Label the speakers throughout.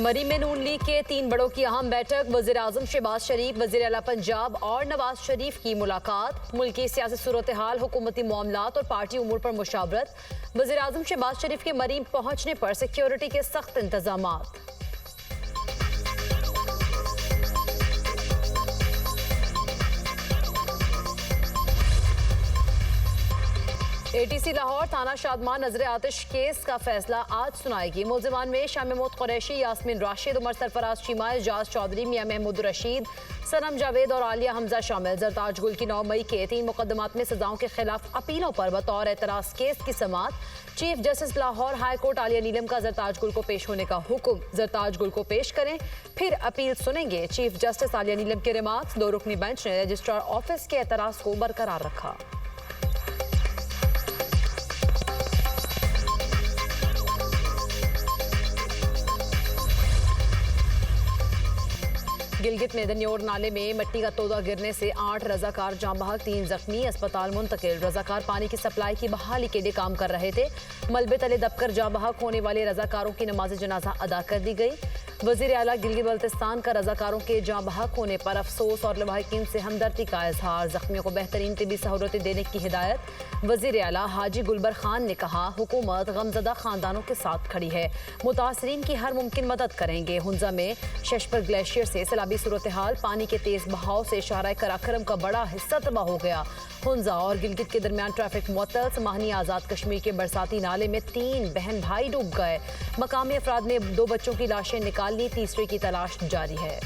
Speaker 1: मरी में नून लीग के 3 बड़ों की अहम बैठक। वज़ीर-ए-आज़म शहबाज शरीफ, वज़ीर-ए-आला पंजाब और नवाज शरीफ की मुलाकात। मुल्की सियासी सूरत हाल, हुकूमती मामलात और पार्टी उमूर पर मुशावरत। वज़ीर-ए-आज़म शहबाज शरीफ के मरी पहुंचने पर सिक्योरिटी के सख्त इंतजामात। एटीसी लाहौर थाना शादमान नजर आतिश केस का फैसला आज सुनाएगी। मुलजिमान में शाम मौत कुरैशी, यास्मीन राशिद, उमर सरफराज चीमा, एजाज चौधरी, मियां महमूद रशीद, सनम जावेद और आलिया हमजा शामिल। जरताज गुल की 9 मई के 3 मुकदमात में सजाओं के खिलाफ अपीलों पर बतौर एतराज केस की समाअत। Chief justice Lahore high court आलिया नीलम का जरताज गुल को पेश होने का हुक्म। जरताज गुल को पेश करें, फिर अपील सुनेंगे। चीफ जस्टिस आलिया नीलम के रिमार्क्स। 2 रुकनी बेंच ने रजिस्ट्रार ऑफिस के एतराज को बरकरार रखा। गिलगित में दन्योर नाले में मिट्टी का तोदा गिरने से 8 रजाकार जाँ बहक, 3 जख्मी, अस्पताल मुंतकिल। रजाकार पानी की सप्लाई की बहाली के लिए काम कर रहे थे। मलबे तले दबकर जाँ बहक होने वाले रजाकारों की नमाज जनाजा अदा कर दी गई। वज़ीर आला गिलगित बल्तिस्तान का रजाकारों के जाँ बहक होने पर अफसोस और लवाहिकीन से हमदर्दी का इजहार। जख्मियों को बेहतरीन तिबी सहूलतें देने की हिदायत। वज़ीर आला हाजी गुलबर खान ने कहा, हुकूमत गमजदा खानदानों के साथ खड़ी है, मुतासरीन की हर मुमकिन मदद करेंगे। हुंजा में शशपर ग्लेशियर से सैलाबी सूरत हाल, पानी के तेज बहाव से शाहराह कराकरम का बड़ा हिस्सा तबाह हो गया। हुंजा और गिलगित के दरमियान ट्रैफिक मुअत्तल। समाहनी आज़ाद कश्मीर के बरसाती नाले में 3 बहन भाई डूब गए। मकामी अफराद ने 2 बच्चों की लाशें निकाल ली, तीसरे की तलाश जारी है।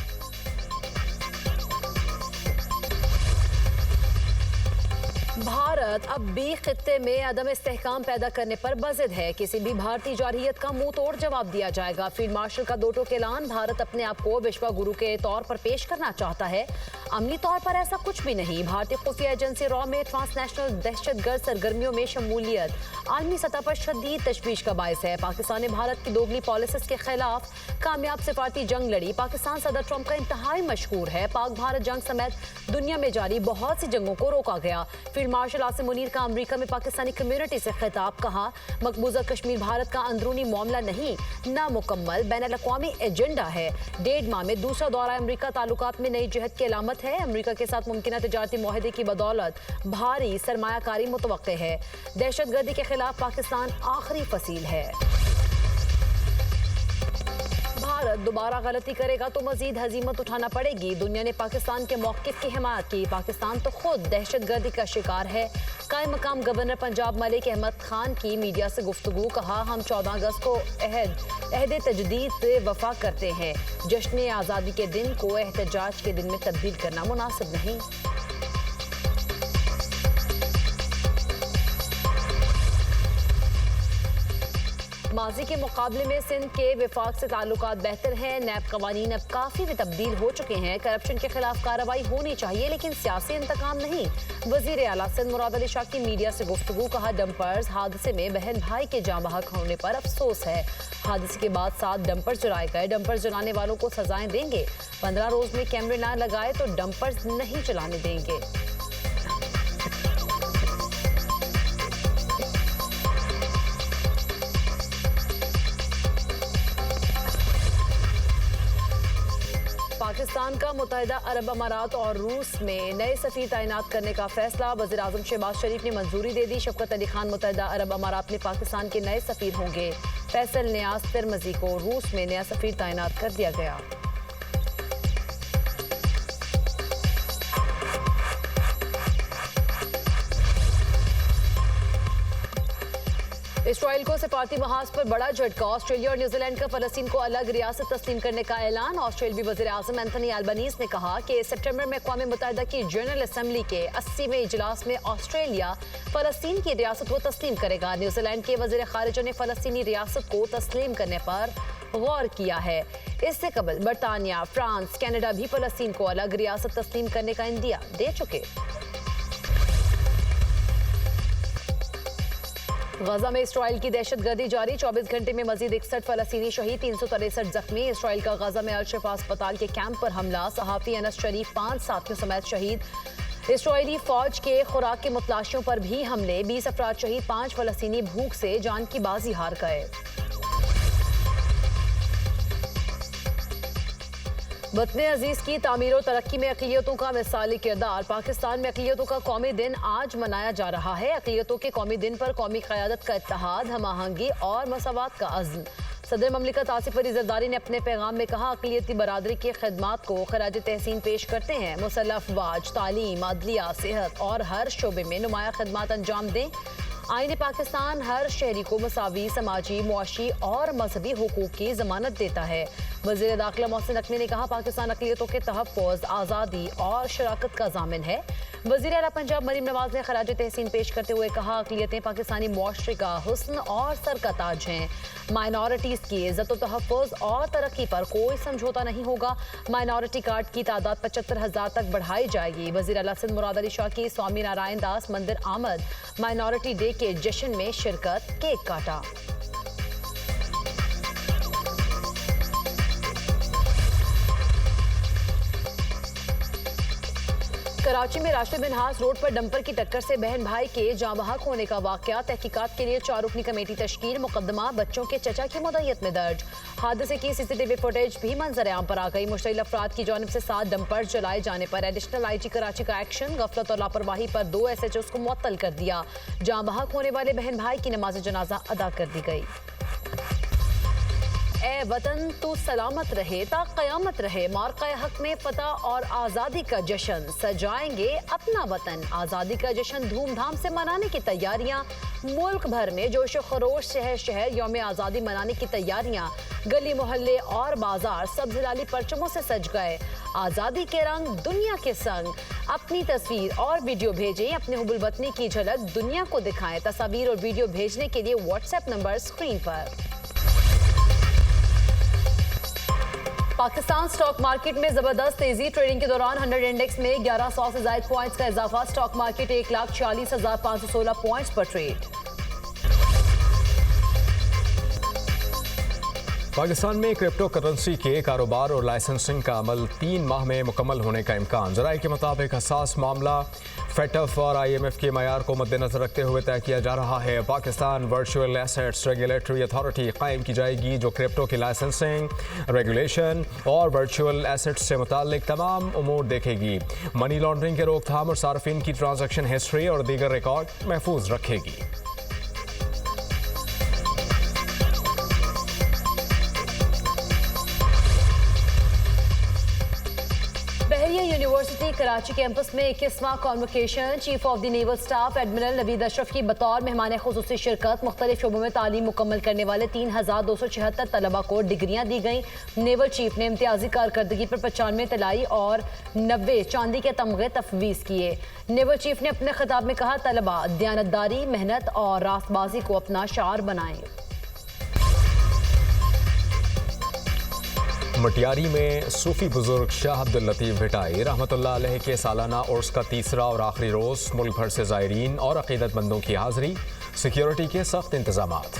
Speaker 1: भारत अब भी खित्ते में अदम इस्तेहकाम पैदा करने पर बज़िद है। किसी भी भारतीय जारहियत का मुंह तोड़ जवाब दिया जाएगा। फील्ड मार्शल का 2 टोक ऐलान। भारत अपने आप को विश्व गुरु के तौर पर पेश करना चाहता है। अमली तौर पर ऐसा कुछ भी नहीं। भारतीय खुफिया एजेंसी रॉ में ट्रांसनेशनल दहशतगर्द सरगर्मियों में शमूलियत आलमी सतह पर शदीद तशवीश का बायस है। पाकिस्तान ने भारत की दोगली पॉलिसीज के खिलाफ कामयाब सिफारती जंग लड़ी। पाकिस्तान सदर ट्रंप का इंतहाई मशहूर है। पाक भारत जंग समेत दुनिया में जारी बहुत सी जंगों को रोका गया। फील्ड मार्शल आसिम मुनीर का अमेरिका में पाकिस्तानी कम्युनिटी से खिताब। कहा, मकबूजा कश्मीर भारत का अंदरूनी मामला नहीं, नामुकम्मल बैनुल-अक़वामी एजेंडा है। 1.5 माह में दूसरा दौरा अमेरिका ताल्लुकात में नई जहत की अलामत है। अमेरिका के साथ मुमकिन तिजारती मुआहदे की बदौलत भारी सरमायाकारी मुतवक्के है। दहशतगर्दी के खिलाफ पाकिस्तान आखिरी फसील है। भारत दोबारा गलती करेगा तो मजीद हजीमत उठाना पड़ेगी। दुनिया ने पाकिस्तान के मौक़िफ़ की हिमायत की। पाकिस्तान तो खुद दहशतगर्दी का शिकार है। कायम मकाम गवर्नर पंजाब मलिक अहमद खान की मीडिया से गुफ्तगू। कहा, हम 14 अगस्त को अहद तजदीद से वफा करते हैं। जश्न आज़ादी के दिन को एहतजाज के दिन में तब्दील करना मुनासिब नहीं। माजी के मुकाबले में सिंध के विफाक से ताल्लुकात बेहतर हैं। नैब कवानीन अब काफ़ी भी तब्दील हो चुके हैं। करप्शन के खिलाफ कार्रवाई होनी चाहिए, लेकिन सियासी इंतकाम नहीं। वज़ीर आला सिंध मुराद अली शाह की मीडिया से गुफ्तगू। कहा, डंपर्स हादसे में बहन भाई के जाँ बहक होने पर अफसोस है। हादसे के बाद 7 डंपर्स जलाए गए। डंपर्स जलाने वालों को सजाएं देंगे। 15 रोज में कैमरे ना लगाए तो डंपर्स नहीं चलाने देंगे। पाकिस्तान का मुत्तहिदा अरब अमारात और रूस में नए सफीर तैनात करने का फैसला। वज़ीर-ए-आज़म शहबाज शरीफ ने मंजूरी दे दी। शफ़क़त अली खान मुत्तहिदा अरब अमारात में पाकिस्तान के नए सफीर होंगे। फैसल नियाज तिरमजी को रूस में नया सफीर तैनात कर दिया गया। इसराइल को सिफारती महाज पर बड़ा झटका। ऑस्ट्रेलिया और न्यूजीलैंड का फ़लस्तीन को अलग रियासत तस्लीम करने का ऐलान। ऑस्ट्रेलियाई वज़ीर-ए-आज़म एंथनी अल्बनीज़ ने कहा कि सितंबर में अक़वाम मुत्तहिदा की जनरल असम्बली के 80वें इजलास में ऑस्ट्रेलिया फ़लस्तीन की रियासत को तस्लीम करेगा। न्यूजीलैंड के वज़ीर ख़ारिजा ने फ़लस्तीनी रियासत को तस्लीम करने पर गौर किया है। इससे कबल बरतानिया, फ्रांस, कनाडा भी फ़लस्तीन को अलग रियासत तस्लीम करने का इंदिया दे चुके। गजा में इसराइल की दहशतगर्दी जारी। 24 घंटे में मजीद 61 फ़लस्तीनी शहीद, 363 जख्मी। इसराइल का गजा में अल-शिफा अस्पताल के कैंप पर हमला। सहाफ़ी अनस शरीफ 5 साथियों समेत शहीद। इसराइली फौज के खुराक के मुतलाशियों पर भी हमले। 20 अफराद शहीद, 5 फ़लस्तीनी भूख से जान की बाजी हार गए। वतन अजीज की तामीर और तरक्की में अक़लियतों का मिसाली किरदार। पाकिस्तान में अक़लियतों का कौमी दिन आज मनाया जा रहा है। अक़लियतों के कौमी दिन पर कौमी क़यादत का इत्तेहाद, हम आहंगी और मसावात का अज़्म। सदर ममलिकत आसिफ अली ज़रदारी ने अपने पैगाम में कहा, अक़लियती बरादरी की खिदमात को खराज तहसीन पेश करते हैं। मुसल्लह अफ़वाज, तालीम, अदलिया, सेहत और हर शोबे में नुमाया खिदमात अंजाम दें। आईन पाकिस्तान हर शहरी को मसावी, समाजी, मुआशी और मजहबी हुकूक की जमानत देता है। वज़ीर दाखिला मोहसिन नकवी ने कहा, पाकिस्तान अक़लियतों के तहफ़्फ़ुज़, आज़ादी और शराकत का ज़ामिन है। वज़ीर आला पंजाब मरीम नवाज ने खराज तहसीन पेश करते हुए कहा, अक़लियतें पाकिस्तानी मुआशरे का हुस्न और सर का ताज हैं। माइनॉरिटीज़ की इज़्ज़त, तहफ़्फ़ुज़ और तरक्की पर कोई समझौता नहीं होगा। माइनॉरिटी कार्ड की तादाद 75,000 तक बढ़ाई जाएगी। वज़ीर आला सिंध मुराद अली शाह की स्वामी नारायण दास मंदिर आमद, माइनॉरिटी डे के जश्न में शिरकत, केक काटा। कराची में राशिद मिन्हास रोड पर डंपर की टक्कर से बहन भाई के जाँ बहक होने का वाकया। तहकीकात के लिए 4 रुकनी कमेटी तश्कील। मुकदमा बच्चों के चचा की मुद्दत में दर्ज। हादसे की सीसीटीवी फुटेज भी मंजर आम पर आ गई। मुश्तइल अफराद की जानिब से 7 डंपर जलाए जाने पर एडिशनल IG कराची का एक्शन। गफलत और लापरवाही पर 2 SHOs को मुअत्तल कर दिया। जाँ बहक होने वाले बहन भाई की नमाज जनाजा अदा कर दी गई। ए वतन तू सलामत रहे ता क़यामत रहे। मार्क़े हक में फतह और आज़ादी का जश्न, सजाएंगे अपना वतन। आज़ादी का जश्न धूमधाम से मनाने की तैयारियां। मुल्क भर में जोश खरोश, शहर शहर यौम आज़ादी मनाने की तैयारियां। गली मोहल्ले और बाजार सब्ज़ लाली परचमों से सज गए। आज़ादी के रंग दुनिया के संग। अपनी तस्वीर और वीडियो भेजें, अपने हुब्बुल वतनी की झलक दुनिया को दिखाएं। तस्वीर और वीडियो भेजने के लिए व्हाट्सएप नंबर स्क्रीन पर। पाकिस्तान स्टॉक मार्केट में जबरदस्त तेजी। ट्रेडिंग के दौरान 100 इंडेक्स में 1100 से ज्यादा पॉइंट्स का इजाफा। स्टॉक मार्केट 1,40,516 पॉइंट्स पर ट्रेड।
Speaker 2: पाकिस्तान में क्रिप्टो करेंसी के कारोबार और लाइसेंसिंग का अमल 3 माह में मुकम्मल होने का इम्कान। ज़राए के मुताबिक हसास मामला फेटफ और IMF के मयार को मद्देनजर रखते हुए तय किया जा रहा है। Pakistan virtual assets regulatory authority कायम की जाएगी, जो क्रिप्टो की लाइसेंसिंग, रेगुलेशन और वर्चुअल एसेट्स से मुताल्लिक तमाम उमूर देखेगी। मनी लॉन्ड्रिंग के रोकथाम और सार्फिन की ट्रांजैक्शन हिस्ट्री और दीगर रिकॉर्ड महफूज रखेगी।
Speaker 1: यूनिवर्सिटी कराची कैंपस में 21वां convocation. Chief of the naval staff admiral Naveed Ashraf की बतौर मेहमान खुसूसी शिरकत। मुख्तलिफ शोबों में तालीम मुकम्मल करने वाले 3,276 तलबा को डिग्रियां दी गई। नेवल चीफ ने इम्तियाजी कारकर्दगी पर 95 तलाई और 90 चांदी के तमगे तफवीज़ किए। नेवल चीफ ने अपने खिताब में कहा, तलबा दयानतदारी, मेहनत और रास्तबाजी को अपना शार बनाएं।
Speaker 2: मटियारी में सूफी बुजुर्ग शाह अब्दुल लतीफ़ भिटाई रहमतुल्लाह अलैह के सालाना उर्स का तीसरा और आखिरी रोज़। मुल्क भर से ज़ायरीन और अक़ीदतमंदों की हाज़िरी। सिक्योरिटी के सख्त इंतज़ामात।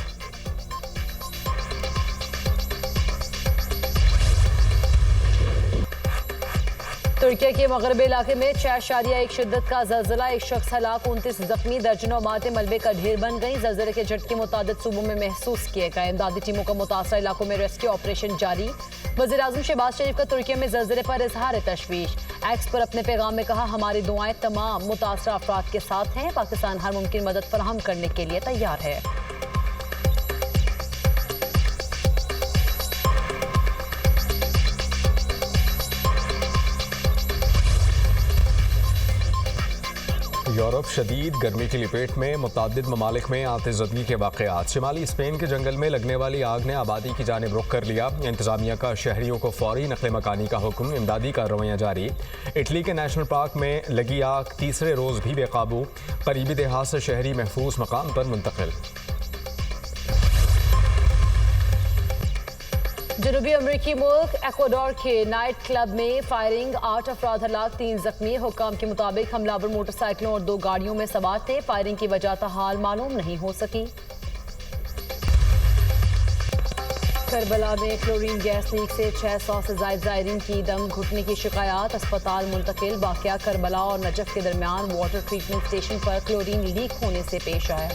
Speaker 1: तुर्किया के मगरबी इलाके में 6.1 शिद्दत का ज़लज़ला। 1 शख्स हलाक, 29 जख्मी, दर्जनों इमारतें मलबे का ढेर बन गई। ज़लज़ले के झटके मुतादिद सूबों में महसूस किए गए। इमदादी टीमों का मुतासरा इलाकों में रेस्क्यू ऑपरेशन जारी। वज़ीर आज़म शहबाज शरीफ का तुर्किया में ज़लज़ले पर इजहार तशवीश। एक्स पर अपने पैगाम में कहा, हमारी दुआएं तमाम मुतासरा अफराद के साथ हैं। पाकिस्तान हर मुमकिन मदद फराहम करने के लिए तैयार है।
Speaker 2: यूरोप शदीद गर्मी की लपेट में। मुतादिद ममालिक में आतिशज़दगी के वाक़यात। शिमाली स्पेन के जंगल में लगने वाली आग ने आबादी की जानिब रुख कर लिया। इंतज़ामिया का शहरियों को फौरी नक़ल मकानी का हुक्म। इमदादी कार्रवाइयाँ जारी। इटली के नेशनल पार्क में लगी आग तीसरे रोज़ भी बेकाबू। करीबी देहात से शहरी महफूज मकाम पर मुंतकिल।
Speaker 1: जनूबी अमरीकी मुल्क एक्वाडोर के नाइट क्लब में फायरिंग, 8 अफराद हलाक, 3 जख्मी। हुक्काम के मुताबिक हमलावर मोटरसाइकिलों और 2 गाड़ियों में सवार थे। फायरिंग की वजह ताहाल मालूम नहीं हो सकी। करबला में क्लोरीन गैस लीक से 600 से ज्यादा ज़ायरीन की दम घुटने की शिकायत। अस्पताल मुंतकिल। वाक़या करबला और नजफ के दरमियान वाटर ट्रीटमेंट स्टेशन पर क्लोरीन लीक होने से पेश आया।